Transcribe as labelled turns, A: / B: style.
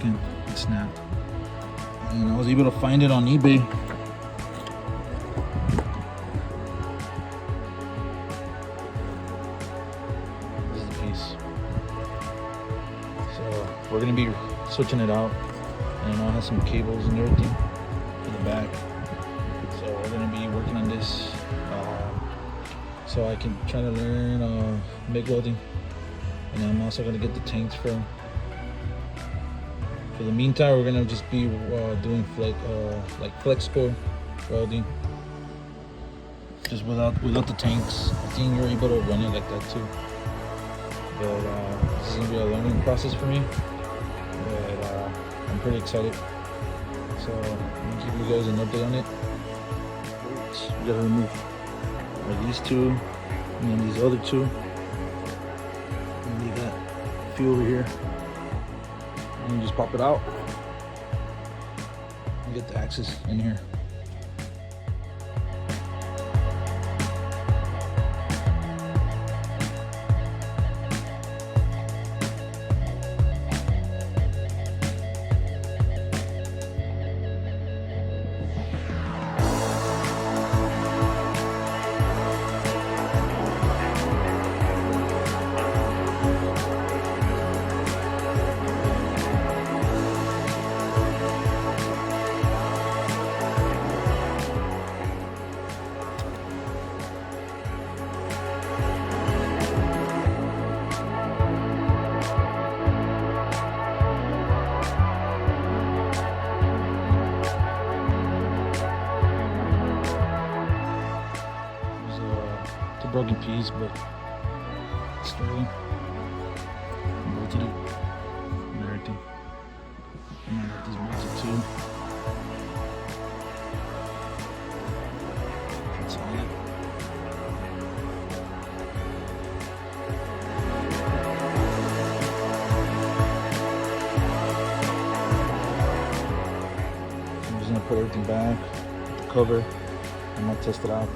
A: broken and snapped. And I was able to find it on eBay. This is the piece. So we're gonna be switching it out, and it has some cables and everything in the back. So we're gonna be working on this, so I can try to learn MIG welding, and I'm also gonna get the tanks for them. For the meantime, we're gonna just be doing like flex core welding, just without the tanks. I think you're able to run it like that too. But this is gonna be a learning process for me. But I'm pretty excited. So I'm gonna give you guys an update on it. We gotta remove these two, and then these other two. And leave that few over here. And you just pop it out and get the axis in here. Broken piece, but sterling, bolted it and everything. And I got these bolted too. That's all it. I'm just gonna put everything back, the cover. I'm gonna test it out.